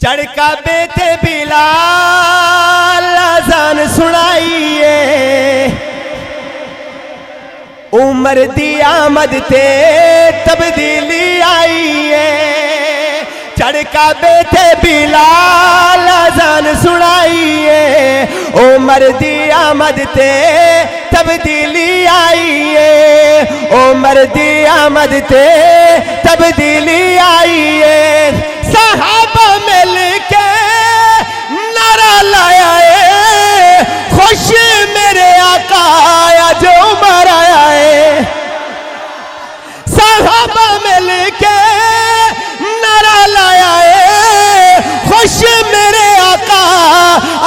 چڑھ کعبے تے بلال اذان سنائیے عمر دی آمد تے تبدیلی آئیے چڑھ کعبے تے بلال اذان سنائیے عمر دی آمد تے تبدیلی آئیے عمر دی آمد تے تبدیلی آئیے صحابہ مل کے نعرہ لایا ہے خوش میرے آقا آیا جو عمر آیا ہے صحابہ مل کے نعرہ لایا ہے خوش میرے آقا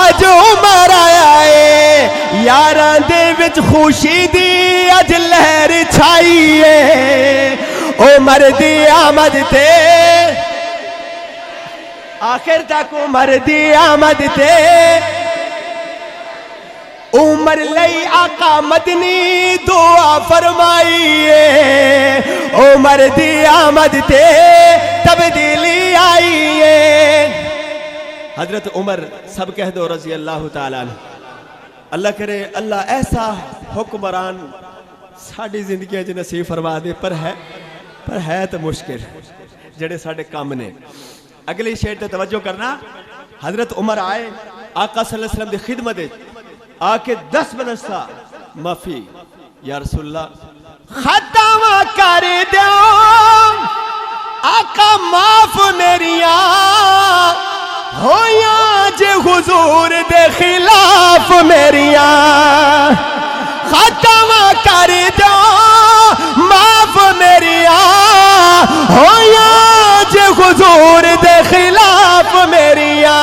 آج عمر آیا ہے یاراں دے وچ خوشی دی اج لہر چھائی ہے عمر دی آمد تے آخر تک عمر دی آمد تے عمر لئی آقا مدنی دعا فرمائیے عمر دی آمد تے تبدیلی آئیے حضرت عمر سب کہہ دو رضی اللہ تعالیٰ عنہ اللہ کرے اللہ ایسا حکمران ساڑھی زندگی جو نصیب فرما دے پر ہے تو مشکل جڑے ساڑھے کام نے اگلی شعر تے توجہ کرنا حضرت عمر آئے آقا صلی اللہ علیہ وسلم دی خدمت آکے 10 منسا معافی یا رسول اللہ ختم کر دیو آقا معاف میریاں ہویاں جے حضور دے خلاف میریاں ختم کر دیو معاف میریاں ہویاں جے حضور دے خلاف میریاں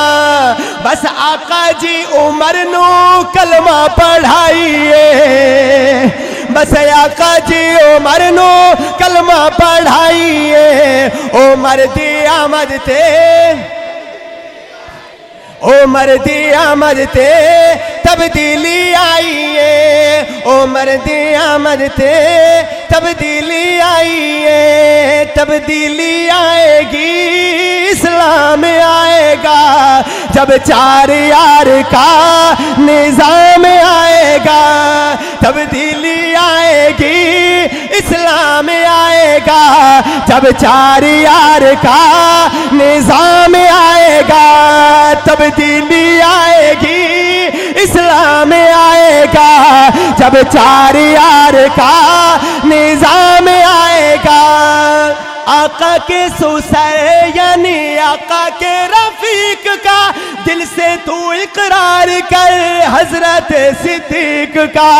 بس آقا جی عمر نو کلمہ پڑھائیے بس آقا جی عمر نو کلمہ پڑھائیے عمر دی آمد تے عمر دی آمد تے تبدیلی آئیے عمر دی آمد تے تبدیلی آئیے تبدیلی آئے گی اسلام آئے گا جب 4 یار کا نظام آئے گا تبدیلی آئے گی اسلام آئے گا جب 4 یار کا نظام آئے گا تبدیلی آئے گی اسلام آئے گا جب 4 یار کا نظام آئے گا آقا کے سوسر یعنی آقا کے رفیق کا دل سے تو اقرار کر حضرت صدیق کا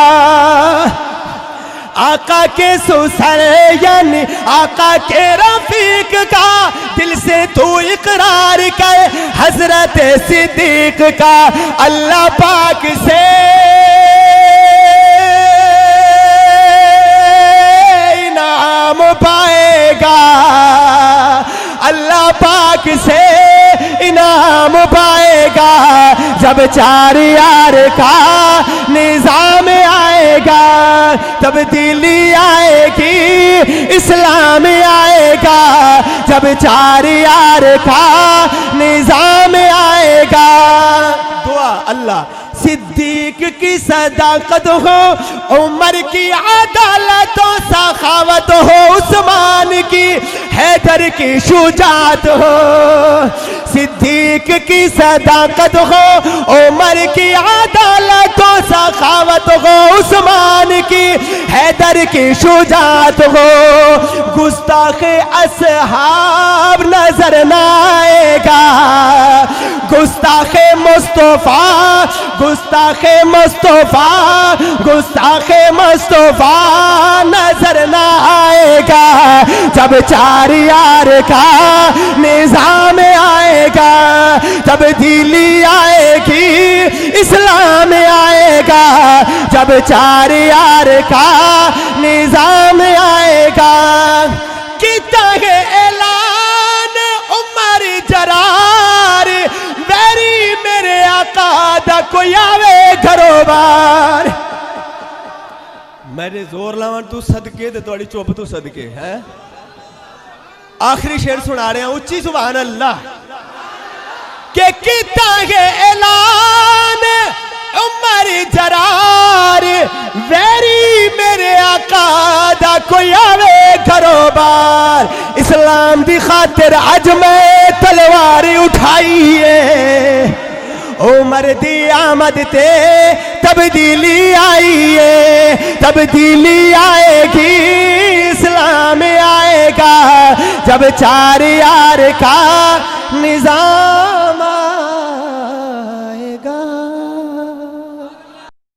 آقا کے سوسر یعنی آقا کے رفیق کا دل سے تو اقرار کر حضرت صدیق کا اللہ پاک سے انعام پائے گا اللہ پاک سے انعام پائے گا جب 4 یار کا نظام آئے گا تبدیلی آئے گی اسلام آئے گا جب 4 یار کا نظام آئے گا دعا اللہ صدیق کی صداقت ہو عمر کی عدالت و سخاوت ہو عثمان کی حیدر کی شجاعت ہو صدیق کی صداقت ہو عمر کی عدالت و سخاوت ہو عثمان کی حیدر کی شجاعت ہو گستاخ اصحاب نظر نہ آئے گا گستاخ مصطفیٰ گستاخ مصطفیٰ گستاخ مصطفیٰ نظر نہ آئے گا جب 4 یار کا نظام آئے گا تبدیلی آئے گی اسلام آئے گا جب 4 یار کا نظام آئے گا کیتا ہے اعلان عمر جرار ویری میرے آقا دا کوئی آوے گھرو بار میں نے زور لاؤں تو صدقے دے توڑی چوپ تو صدقے ہے آخری شعر سنا رہے ہیں اچھی سبحان اللہ کہ کیتا ہے اعلان عمر جرار ویری میرے آقا دا کوئی آوے گھروں بار اسلام دی خاطر اج میں تلوار اٹھائیے عمر دی آمد تے تبدیلی آئی ہے تبدیلی آئے گی اسلام آئے گا جب چار یار کا نظام